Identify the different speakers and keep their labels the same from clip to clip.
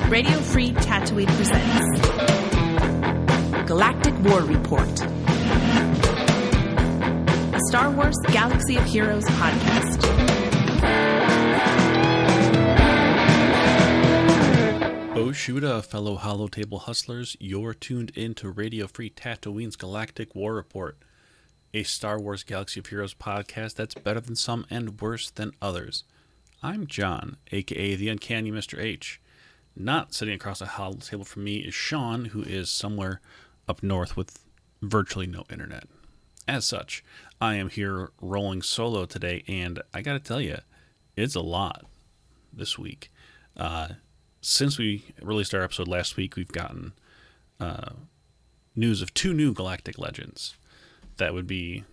Speaker 1: Radio Free Tatooine presents Galactic War Report, a Star Wars Galaxy of Heroes podcast.
Speaker 2: Oh, shoota, fellow Hollow Table hustlers, you're tuned in to Radio Free Tatooine's Galactic War Report, a Star Wars Galaxy of Heroes podcast that's better than some and worse than others. I'm John, aka the Uncanny Mr. H. Not sitting across a hollow table from me is Sean, who is somewhere up north with virtually no internet. As such, I am here rolling solo today, and I gotta tell you, it's a lot this week. Since we released our episode last week, we've gotten news of two new Galactic Legends. That would be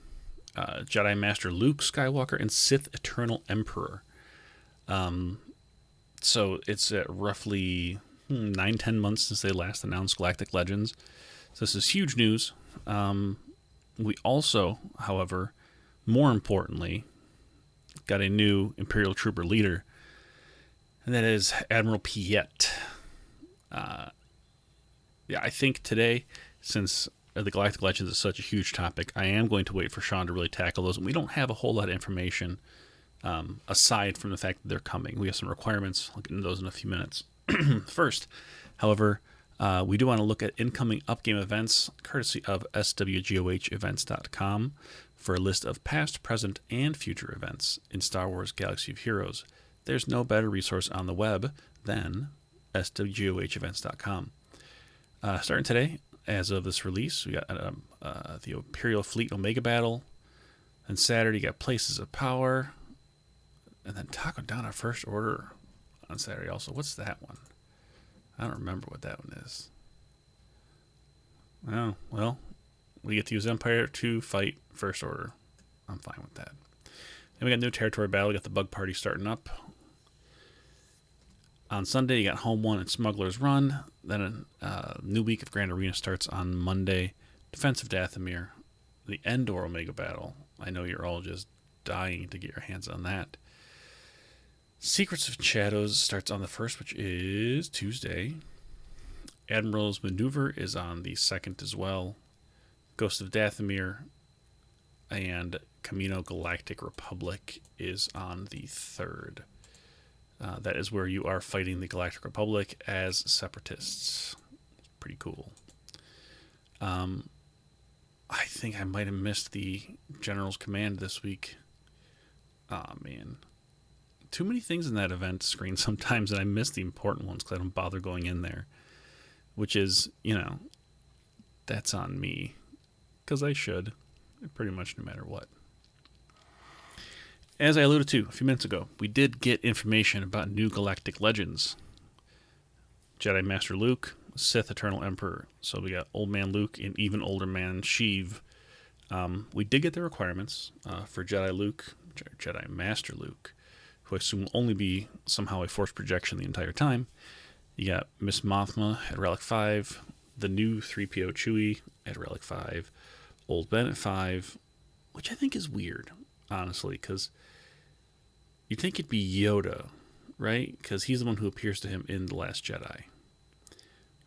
Speaker 2: Jedi Master Luke Skywalker and Sith Eternal Emperor. So it's roughly 9-10 months since they last announced Galactic Legends. So this is huge news. We also, however, more importantly, got a new Imperial Trooper leader, and that is Admiral Piet. I think today, since the Galactic Legends is such a huge topic, I am going to wait for Sean to really tackle those. And we don't have a whole lot of information aside from the fact that they're coming. We have some requirements. I'll get into those in a few minutes. First, however, we do want to look at incoming upgame events, courtesy of swgohevents.com, for a list of past, present, and future events in Star Wars Galaxy of Heroes. There's no better resource on the web than swgohevents.com. Starting today, as of this release, we got the Imperial Fleet Omega Battle. And Saturday, you got Places of Power. And then Takodana First Order on Saturday also. What's that one? I don't remember what that one is. Oh, well, we get to use Empire to fight First Order. I'm fine with that. Then we got New Territory Battle. We got the Bug Party starting up. On Sunday, you got Home One and Smuggler's Run. Then a new week of Grand Arena starts on Monday. Defense of Dathomir. The Endor Omega Battle. I know you're all just dying to get your hands on that. Secrets of Shadows starts on the 1st, which is Tuesday. Admiral's Maneuver is on the 2nd as well. Ghost of Dathomir and Camino Galactic Republic is on the 3rd. That is where you are fighting the Galactic Republic as separatists. Pretty cool. I think I might have missed the General's Command this week. Oh, man. Too many things in that event screen sometimes, and I miss the important ones because I don't bother going in there. Which is, that's on me. Because I should. Pretty much no matter what. As I alluded to a few minutes ago, we did get information about new Galactic Legends. Jedi Master Luke, Sith Eternal Emperor. So we got Old Man Luke and even older man Sheev. We did get the requirements for Jedi Master Luke, who I assume will only be somehow a force projection the entire time. You got Miss Mothma at Relic 5, the new 3PO Chewie at Relic 5, Old Ben at 5, which I think is weird, honestly, because you'd think it'd be Yoda, right? Because he's the one who appears to him in The Last Jedi.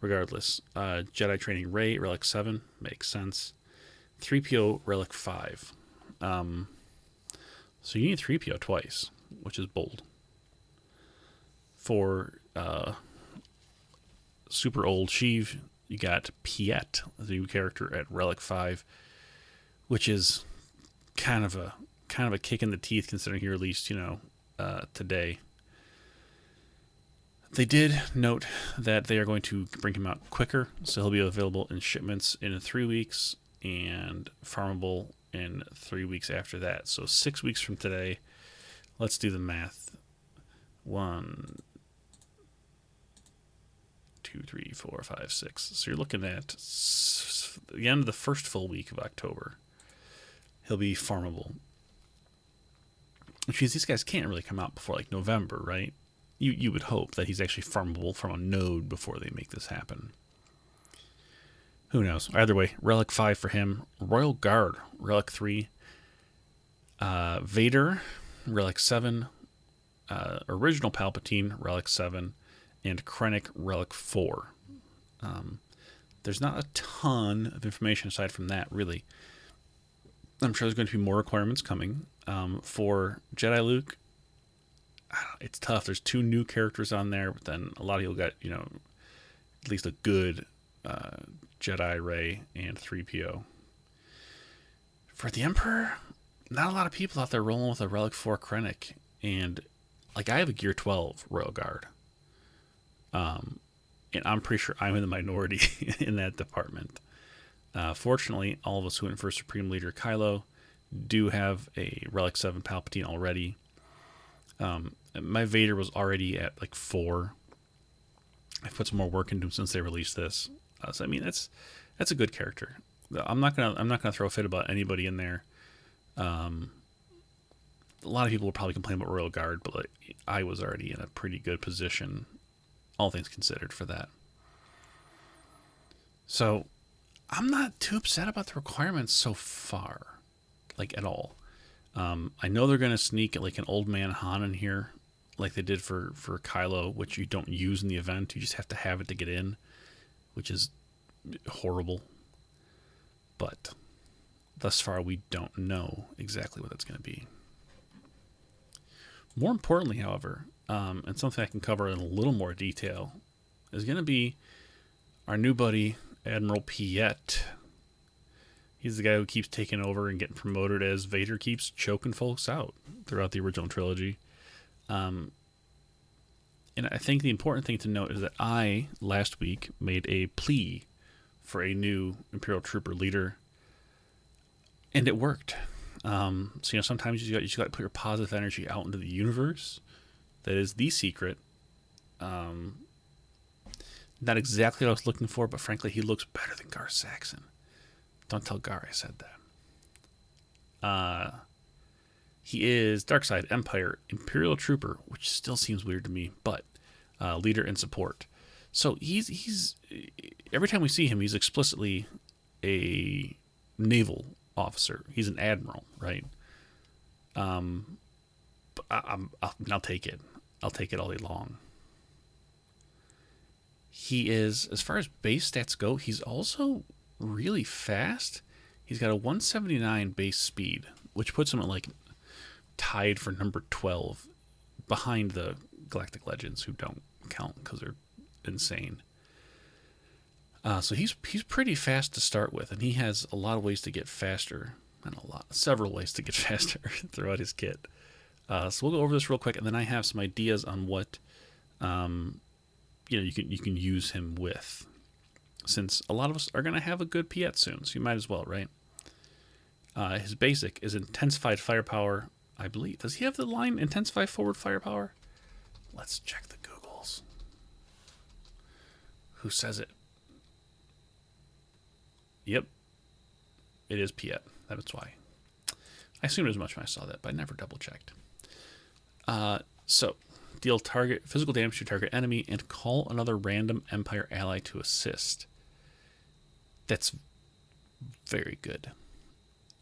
Speaker 2: Regardless, Jedi Training Rey at Relic 7 makes sense. 3PO Relic 5. So you need 3PO twice, which is bold. For super old Sheev, you got Piet, the new character at Relic 5, which is kind of a kick in the teeth considering he released, today. They did note that they are going to bring him out quicker, so he'll be available in shipments in 3 weeks and farmable in 3 weeks after that. So 6 weeks from today. Let's do the math. 1, 2, 3, 4, 5, 6. So you're looking at the end of the first full week of October. He'll be farmable. Which means these guys can't really come out before November, right? You would hope that he's actually farmable from a node before they make this happen. Who knows? Either way, Relic 5 for him. Royal Guard, Relic 3. Vader, Relic 7. Original Palpatine, Relic 7. and Krennic Relic 4. There's not a ton of information aside from that, really. I'm sure there's going to be more requirements coming. For Jedi Luke, it's tough. There's 2 new characters on there, but then a lot of people got, at least a good Jedi Rey and 3PO. For the Emperor, not a lot of people out there rolling with a Relic 4 Krennic. And, I have a Gear 12 Royal Guard. And I'm pretty sure I'm in the minority in that department. Fortunately, all of us who went for Supreme Leader Kylo do have a Relic 7 Palpatine already. My Vader was already at 4. I've put some more work into him since they released this. So that's a good character. I'm not gonna throw a fit about anybody in there. A lot of people will probably complain about Royal Guard, but I was already in a pretty good position, all things considered, for that. So I'm not too upset about the requirements so far, at all. I know they're going to sneak an old man Han in here, like they did for Kylo, which you don't use in the event. You just have to have it to get in, which is horrible. But thus far, we don't know exactly what that's going to be. More importantly, however, and something I can cover in a little more detail, is going to be our new buddy, Admiral Piet. He's the guy who keeps taking over and getting promoted as Vader keeps choking folks out throughout the original trilogy. And I think the important thing to note is that I, last week, made a plea for a new Imperial Trooper leader, and it worked. So sometimes you just got to put your positive energy out into the universe. That is the secret. Not exactly what I was looking for, but frankly, he looks better than Gar Saxon. Don't tell Gar I said that. He is Darkside Empire Imperial Trooper, which still seems weird to me, but leader and support. So he's every time we see him, he's explicitly a naval officer. He's an admiral, right? But I'll take it. I'll take it all day long. He is, as far as base stats go, he's also really fast. He's got a 179 base speed, which puts him at tied for number 12 behind the Galactic Legends, who don't count because they're insane. So he's pretty fast to start with, and he has a lot of ways to get faster, several ways to get faster throughout his kit. So we'll go over this real quick, and then I have some ideas on what you can use him with, since a lot of us are going to have a good Piet soon, so you might as well, right? His basic is intensified firepower, I believe. Does he have the line intensified forward firepower? Let's check the Googles. Who says it? Yep, it is Piet. That's why. I assumed as much when I saw that, but I never double checked. So deal physical damage to target enemy and call another random Empire ally to assist. That's very good,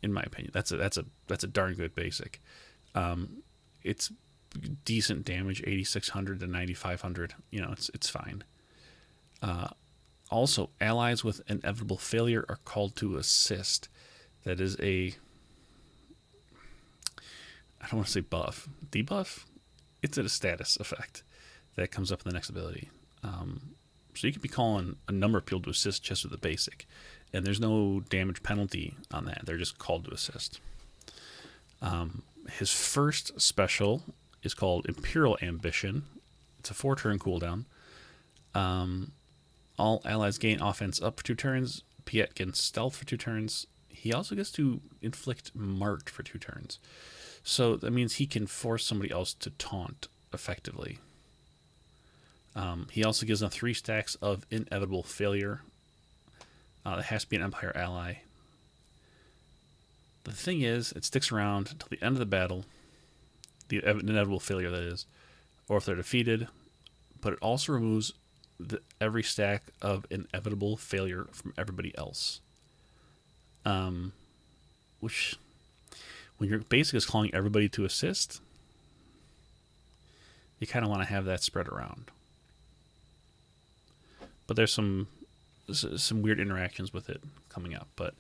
Speaker 2: in my opinion. That's a darn good basic. It's decent damage, 8,600 to 9,500. It's fine. Also, allies with inevitable failure are called to assist. That is I don't want to say buff. Debuff? It's a status effect that comes up in the next ability. So you could be calling a number of people to assist just with the basic. And there's no damage penalty on that. They're just called to assist. His first special is called Imperial Ambition. It's a 4-turn cooldown. All allies gain offense up for 2 turns. Piet gains stealth for 2 turns. He also gets to inflict marked for 2 turns. So that means he can force somebody else to taunt effectively. He also gives them 3 stacks of inevitable failure. It has to be an Empire ally. The thing is, it sticks around until the end of the battle, the inevitable failure that is, or if they're defeated, but it also removes every stack of inevitable failure from everybody else. Which, when your basic is calling everybody to assist, you kind of want to have that spread around. but there's some weird interactions with it coming up. But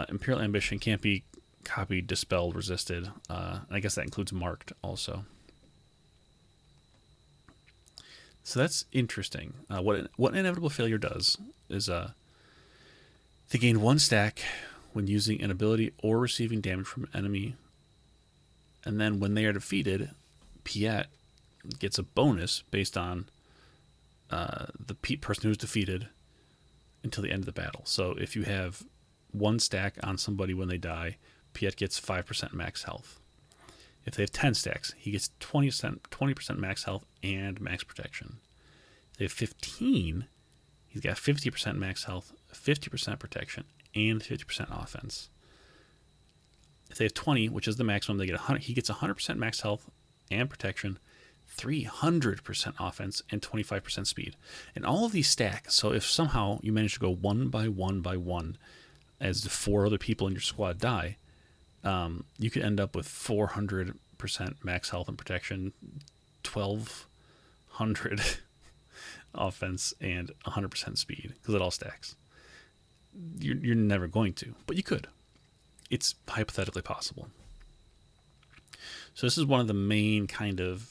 Speaker 2: Imperial Ambition can't be copied, dispelled, resisted. And I guess that includes marked also. So that's interesting. What Inevitable Failure does is they gain 1 stack when using an ability or receiving damage from an enemy. And then when they are defeated, Piet gets a bonus based on the person who's defeated until the end of the battle. So if you have 1 stack on somebody when they die, Piet gets 5% max health. If they have 10 stacks, he gets 20% max health and max protection. If they have 15, he's got 50% max health, 50% protection, and 50% offense. If they have 20, which is the maximum, they get 100. He gets 100% max health and protection, 300% offense, and 25% speed. And all of these stack. So if somehow you manage to go 1 by 1 by 1, as the 4 other people in your squad die, you could end up with 400% max health and protection, 1,200 offense, and 100% speed, because it all stacks. You're never going to, but you could. It's hypothetically possible. So this is one of the main kind of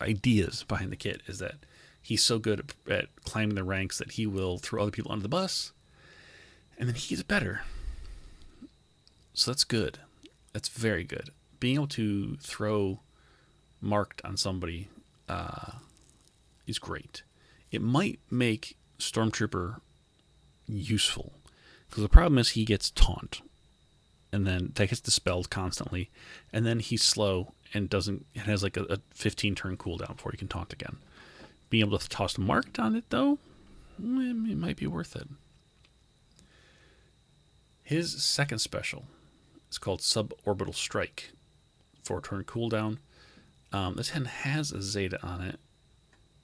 Speaker 2: ideas behind the kit, is that he's so good at climbing the ranks that he will throw other people under the bus, and then he gets better. So that's good. That's very good. Being able to throw marked on somebody is great. It might make Stormtrooper useful, because the problem is he gets taunt, and then that gets dispelled constantly, and then he's slow and has like a 15 turn cooldown before he can taunt again. Being able to toss marked on it, though, it might be worth it. His second special is called Suborbital Strike. 4 turn cooldown. This hand has a Zeta on it.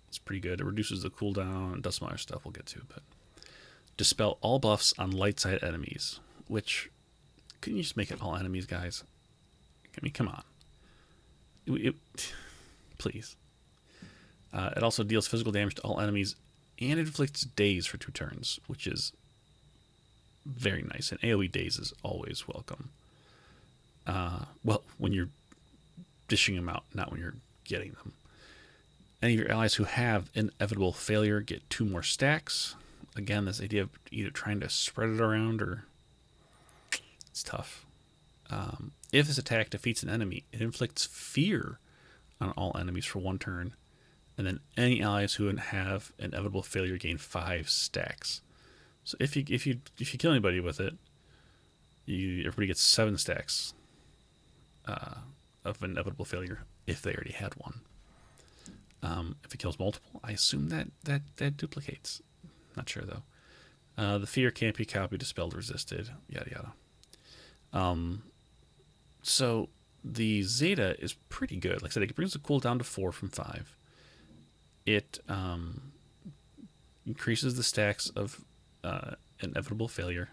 Speaker 2: It's pretty good. It reduces the cooldown and does some other stuff we'll get to. But dispel all buffs on light side enemies. Which, couldn't you just make it all enemies, guys? I mean, come on. Please. It also deals physical damage to all enemies, and it inflicts daze for 2 turns, which is very nice. And AoE daze is always welcome. Well, when you're dishing them out, not when you're getting them. Any of your allies who have Inevitable Failure get 2 more stacks. Again, this idea of either trying to spread it around, or it's tough. If this attack defeats an enemy, it inflicts fear on all enemies for 1 turn, and then any allies who have Inevitable Failure gain 5 stacks. So if you kill anybody with it, everybody gets 7 stacks of Inevitable Failure if they already had one. If it kills multiple, I assume that duplicates. Not sure though. The fear can't be copied, dispelled, resisted, yada yada. So the Zeta is pretty good. Like I said, it brings the cooldown to 4 from 5. It increases the stacks of Inevitable Failure.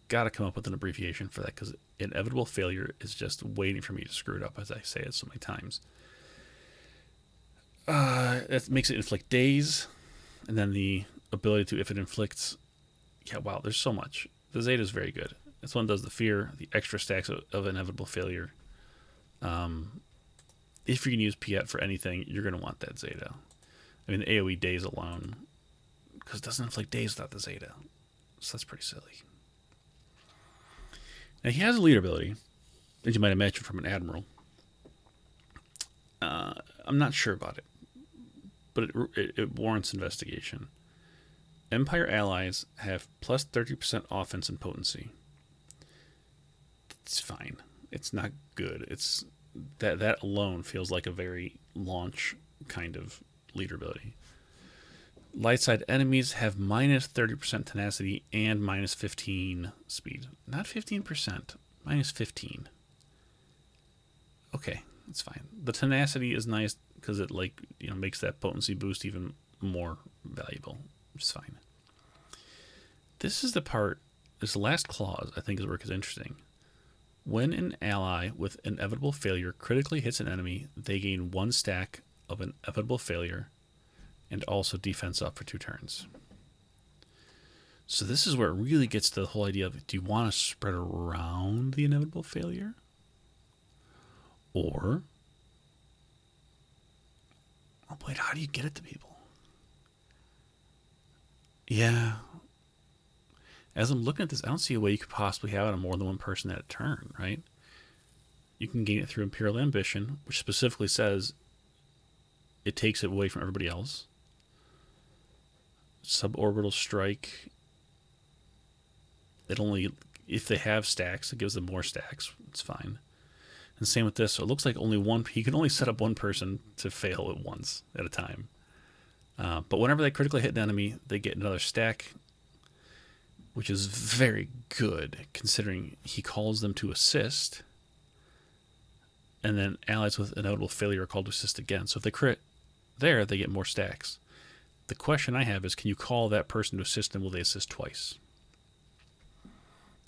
Speaker 2: Gotta come up with an abbreviation for that, because Inevitable Failure is just waiting for me to screw it up, as I say it so many times. That makes it inflict daze, and then the ability to, if it inflicts, wow, there's so much. The Zeta is very good. This one does the fear, the extra stacks of Inevitable Failure. If you can use Piet for anything, you're going to want that Zeta. I mean, the AoE daze alone, because it doesn't inflict daze without the Zeta. So that's pretty silly. Now, he has a leader ability, as you might imagine from an Admiral. I'm not sure about it, but it warrants investigation. Empire allies have plus 30% offense and potency. It's fine. It's not good. It's that alone feels like a very launch kind of leader ability. Light side enemies have minus 30% tenacity and minus 15 speed. Not 15%, minus 15. Okay, that's fine. The tenacity is nice because it makes that potency boost even more valuable, which is fine. This is the last clause I think is where it is interesting. When an ally with Inevitable Failure critically hits an enemy, they gain 1 stack of Inevitable Failure and also defense up for 2 turns. So this is where it really gets to the whole idea of, do you want to spread around the inevitable failure? Or, oh wait, how do you get it to people? Yeah. As I'm looking at this, I don't see a way you could possibly have it on more than one person at a turn, right? You can gain it through Imperial Ambition, which specifically says it takes it away from everybody else. Suborbital Strike. It only, if they have stacks, it gives them more stacks. It's fine. And same with this. So it looks like only one. He can only set up one person to fail at once at a time. But whenever they critically hit an enemy, they get another stack, which is very good considering he calls them to assist. And then allies with inevitable failure are called to assist again. So if they crit there, they get more stacks. The question I have is, can you call that person to assist and will they assist twice?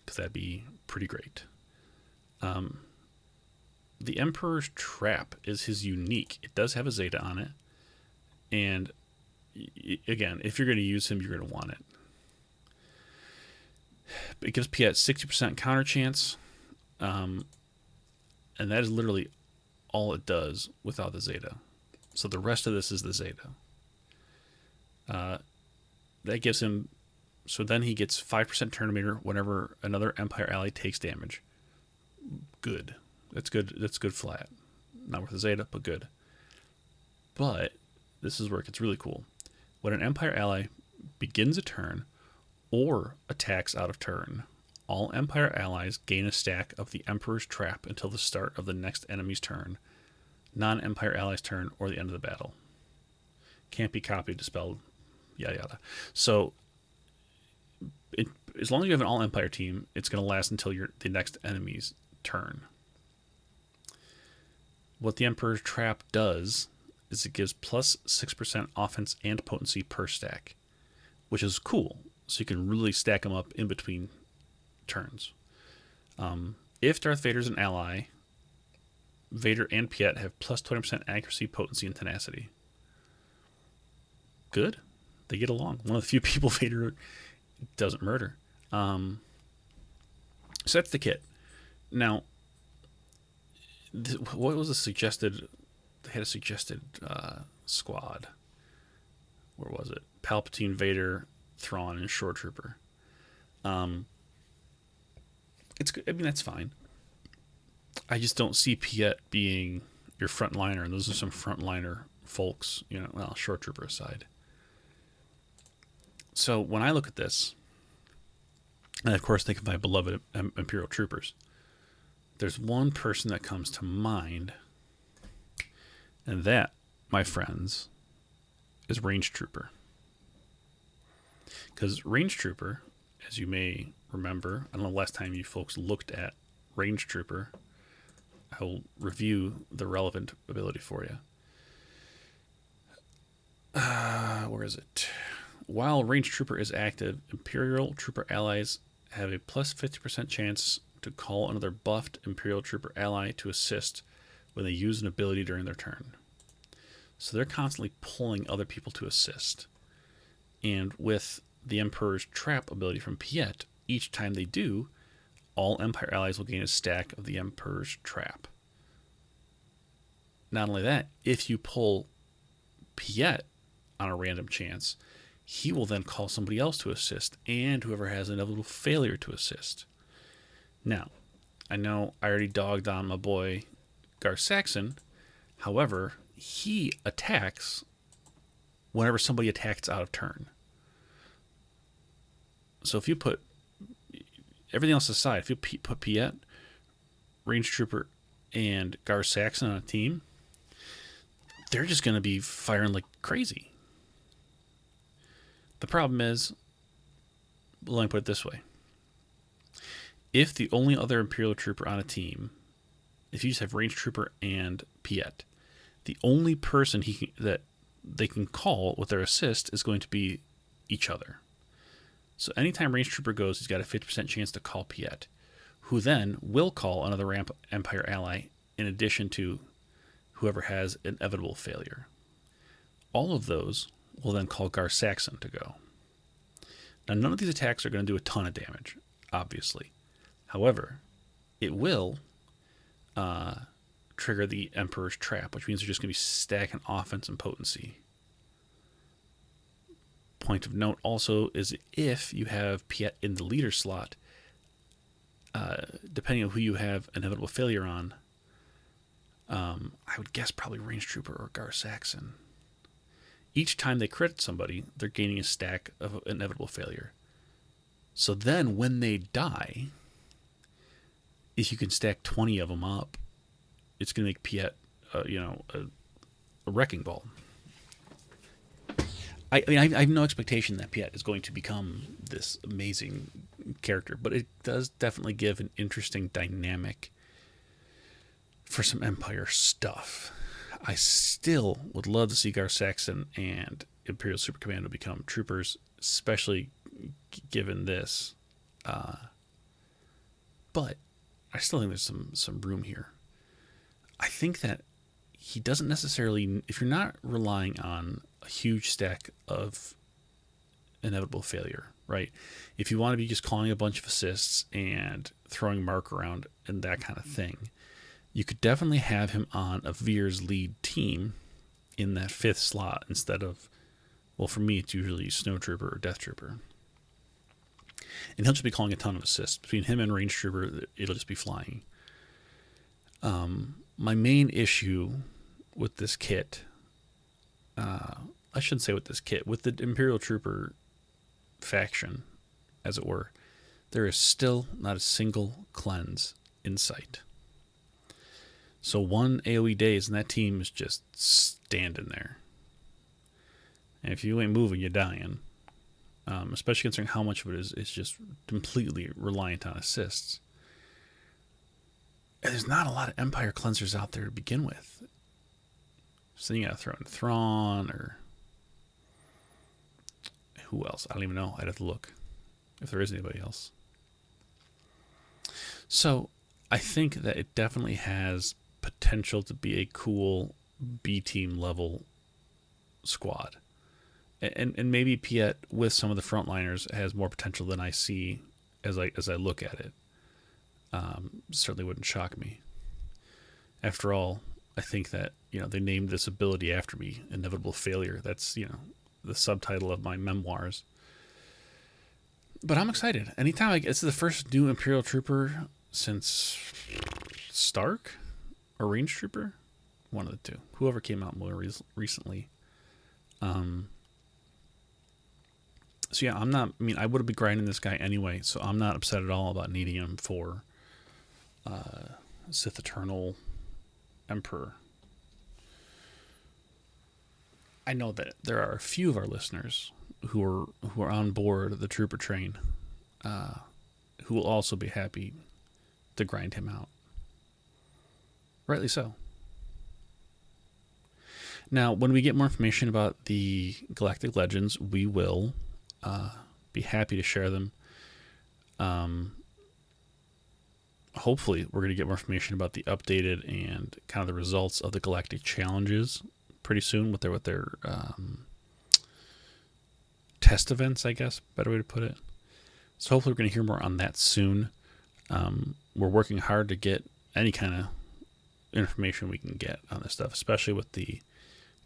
Speaker 2: Because that'd be pretty great. The Emperor's Trap is his unique. It does have a Zeta on it. And again, if you're going to use him, you're going to want it. But it gives Piet 60% counter chance. And that is literally all it does without the Zeta. So the rest of this is the Zeta. That gives him... So then he gets 5% turn meter whenever another Empire ally takes damage. Good. That's good. That's good flat. Not worth a Zeta, but good. But this is where it gets really cool. When an Empire ally begins a turn or attacks out of turn, all Empire allies gain a stack of the Emperor's Trap until the start of the next enemy's turn, non-Empire ally's turn, or the end of the battle. Can't be copied, dispelled, yada yada. So as long as you have an all-Empire team, it's going to last until the next enemy's turn. What the Emperor's Trap does is it gives plus 6% offense and potency per stack, which is cool. So you can really stack them up in between turns. If Darth Vader's an ally, Vader and Piet have plus 20% accuracy, potency, and tenacity. Good. They get along. One of the few people Vader doesn't murder. So that's the kit. Now, what was the suggested? They had a suggested squad. Where was it? Palpatine, Vader, Thrawn, and Shore Trooper. It's good. I mean, that's fine. I just don't see Piet being your frontliner, and those are some frontliner folks. You know, well, Shore Trooper aside. So when I look at this, and of course think of my beloved Imperial Troopers, there's one person that comes to mind, and that, my friends, is Range Trooper. Because Range Trooper, as you may remember, I don't know the last time you folks looked at Range Trooper, I will review the relevant ability for you. Where is it? While Range Trooper is active, Imperial Trooper allies have a plus 50% chance to call another buffed Imperial Trooper ally to assist when they use an ability during their turn. So they're constantly pulling other people to assist. And with the Emperor's Trap ability from Piet, each time they do, all Empire allies will gain a stack of the Emperor's Trap. Not only that, if you pull Piet on a random chance, he will then call somebody else to assist, and whoever has an inevitable failure to assist. Now, I know I already dogged on my boy Gar Saxon. However, he attacks whenever somebody attacks out of turn. So if you put everything else aside, if you put Piet, Range Trooper, and Gar Saxon on a team, they're just going to be firing like crazy. The problem is, let me put it this way. If the only other Imperial Trooper on a team, if you just have Range Trooper and Piet, the only person that they can call with their assist is going to be each other. So anytime Range Trooper goes, he's got a 50% chance to call Piet, who then will call another Empire ally in addition to whoever has an inevitable failure. All of those will then call Gar Saxon to go. Now, none of these attacks are going to do a ton of damage, obviously. However, it will trigger the Emperor's Trap, which means they're just going to be stacking offense and potency. Point of note also is if you have Piet in the leader slot, depending on who you have Inevitable Failure on, I would guess probably Range Trooper or Gar Saxon. Each time they crit somebody, they're gaining a stack of Inevitable Failure. So then when they die, if you can stack 20 of them up, it's going to make Piet, a wrecking ball. I have no expectation that Piet is going to become this amazing character, but it does definitely give an interesting dynamic for some Empire stuff. I still would love to see Gar Saxon and Imperial Super Commando become troopers, especially given this. But I still think there's some room here. I think that he doesn't necessarily, if you're not relying on a huge stack of Inevitable Failure, right? If you want to be just calling a bunch of assists and throwing Mark around and that kind of thing, you could definitely have him on a Veer's lead team in that 5th slot instead of, well, for me, it's usually Snow Trooper or Death Trooper. And he'll just be calling a ton of assists. Between him and Range Trooper, it'll just be flying. My main issue with this kit, I shouldn't say with this kit, with the Imperial Trooper faction, as it were, there is still not a single cleanse in sight. So one AoE days and that team is just standing there. And if you ain't moving, you're dying. Especially considering how much of it is just completely reliant on assists. And there's not a lot of Empire cleansers out there to begin with. So you gotta throw in Thrawn or who else? I don't even know. I'd have to look if there is anybody else. So I think that it definitely has potential to be a cool B-team level squad. And maybe Piet with some of the frontliners has more potential than I see as I look at it. Certainly wouldn't shock me. After all, I think that they named this ability after me, Inevitable Failure. That's the subtitle of my memoirs. But I'm excited. Anytime this is the first new Imperial Trooper since Stark or Range Trooper, one of the two. Whoever came out more recently. So yeah, I would have been grinding this guy anyway, so I'm not upset at all about needing him for Sith Eternal Emperor. I know that there are a few of our listeners who are on board the Trooper train, who will also be happy to grind him out. Rightly so. Now, when we get more information about the Galactic Legends, we will be happy to share them. Hopefully, we're going to get more information about the updated and kind of the results of the Galactic Challenges pretty soon with their test events, I guess, better way to put it. So hopefully we're going to hear more on that soon. We're working hard to get any kind of information we can get on this stuff, especially with the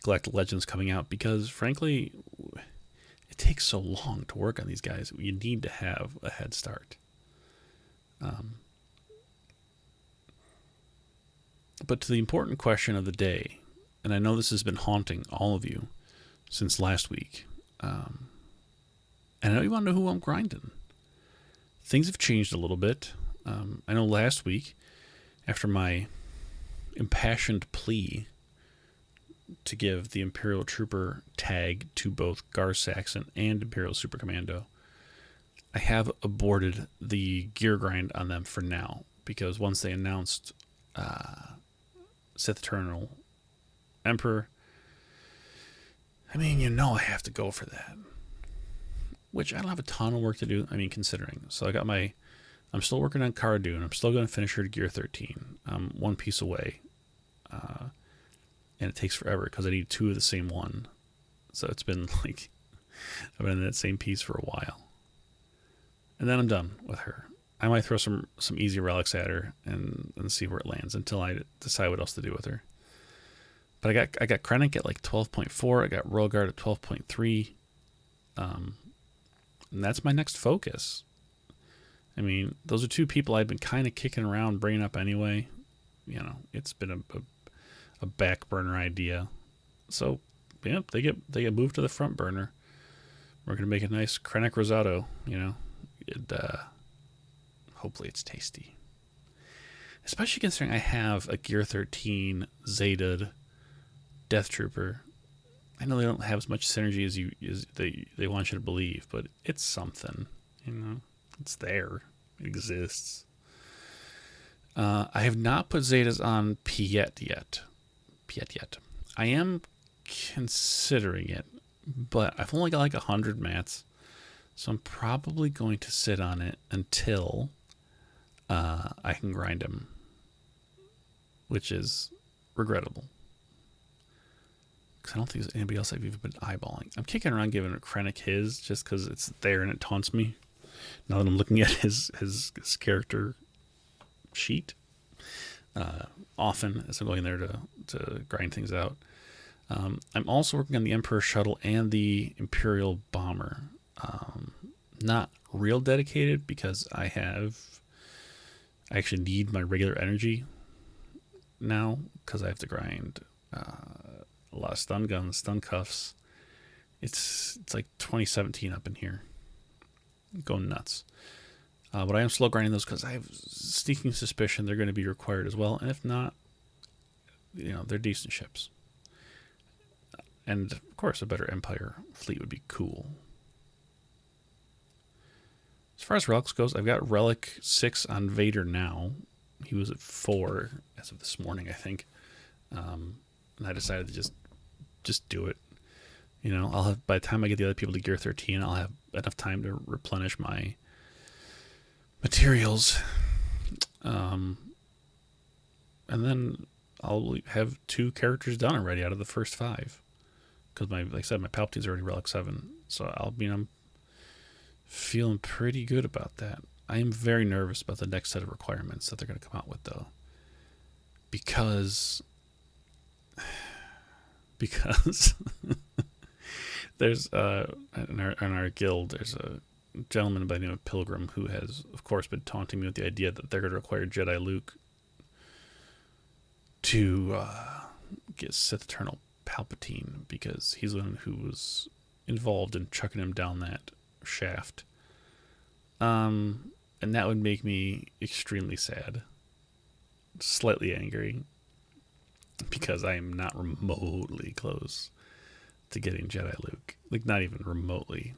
Speaker 2: Galactic Legends coming out, because frankly, it takes so long to work on these guys. You need to have a head start. But to the important question of the day, and I know this has been haunting all of you since last week, and I know you want to know who I'm grinding. Things have changed a little bit. I know last week, after my impassioned plea to give the Imperial Trooper tag to both Gar Saxon and Imperial Super Commando, I have aborted the gear grind on them for now, because once they announced Sith Eternal Emperor, I have to go for that. Which I don't have a ton of work to do, considering. So I'm still working on Cara Dune. I'm still going to finish her to Gear 13. I'm one piece away. And it takes forever because I need two of the same one. So it's been like I've been in that same piece for a while. And then I'm done with her. I might throw some easy relics at her and see where it lands until I decide what else to do with her. But I got Krennic at like 12.4. I got Royal Guard at 12.3. And that's my next focus. I mean, those are two people I've been kind of kicking around, bringing up anyway. You know, it's been a back burner idea. So, yeah, they get moved to the front burner. We're gonna make a nice Krennic risotto. You know, hopefully it's tasty. Especially considering I have a Gear 13 Zetaed Death Trooper. I know they don't have as much synergy as they want you to believe, but it's something. You know, it's there. It exists. I have not put Zetas on Piet yet. I am considering it, but I've only got like 100 mats, so I'm probably going to sit on it until I can grind him, which is regrettable. Because I don't think there's anybody else I've even been eyeballing. I'm kicking around giving Krennic his just because it's there and it taunts me. Now that I'm looking at his character sheet, often as I'm going there to grind things out. I'm also working on the Emperor Shuttle and the Imperial Bomber. Not real dedicated because I actually need my regular energy now because I have to grind a lot of stun guns, stun cuffs. It's like 2017 up in here. Going nuts. But I am slow grinding those because I have sneaking suspicion they're going to be required as well. And if not, you know, they're decent ships. And of course, a better Empire fleet would be cool. As far as relics goes, I've got Relic 6 on Vader now. He was at 4 as of this morning, I think. And I decided to just do it. You know, I'll have, by the time I get the other people to Gear 13, I'll have enough time to replenish my materials. And then I'll have 2 characters done already out of the first 5. Because like I said, my Palpatine's already Relic 7. So I'm feeling pretty good about that. I am very nervous about the next set of requirements that they're going to come out with, though. Because there's in our guild, there's a gentleman by the name of Pilgrim who has, of course, been taunting me with the idea that they're going to require Jedi Luke to get Sith Eternal Palpatine because he's the one who was involved in chucking him down that shaft. And that would make me extremely sad, slightly angry, because I am not remotely close to getting Jedi Luke. Like, not even remotely.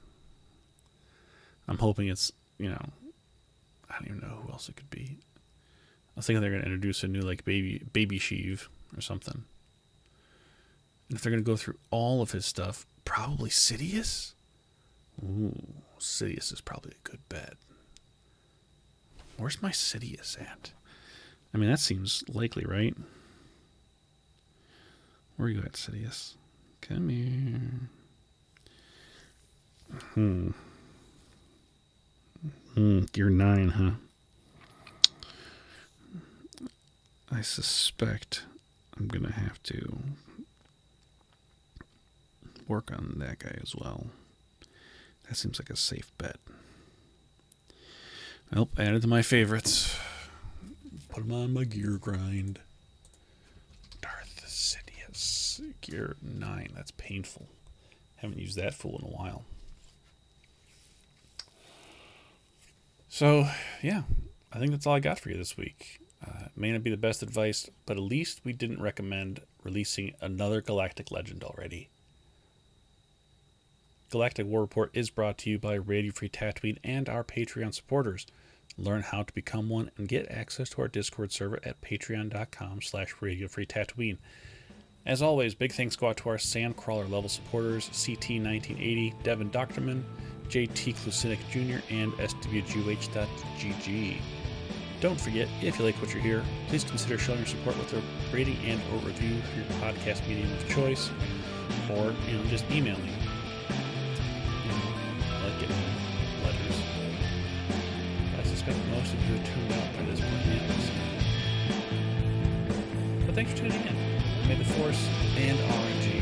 Speaker 2: I'm hoping it's, you know, I don't even know who else it could be. I was thinking they're going to introduce a new, like, baby Sheev or something. And if they're going to go through all of his stuff, probably Sidious? Ooh, Sidious is probably a good bet. Where's my Sidious at? I mean, that seems likely, right? Where are you at, Sidious? Come here. Gear 9, huh? I suspect I'm going to have to work on that guy as well. That seems like a safe bet. Well, added to my favorites. Put him on my gear grind. Darth Sidious. Gear 9. That's painful. Haven't used that fool in a while. So, yeah. I think that's all I got for you this week. It may not be the best advice, but at least we didn't recommend releasing another Galactic Legend already. Galactic War Report is brought to you by Radio Free Tatooine and our Patreon supporters. Learn how to become one and get access to our Discord server at patreon.com/radiofreetatooine. As always, big thanks go out to our Sandcrawler level supporters, CT1980, Devin Doctorman, JT Klusinik Jr., and SWGH.GG. Don't forget, if you like what you hear, please consider showing your support with a rating and or review for your podcast medium of choice. or just emailing. I like getting letters. I suspect most of you are tuned out by this point in the episode. But thanks for tuning in. May the Force and RNG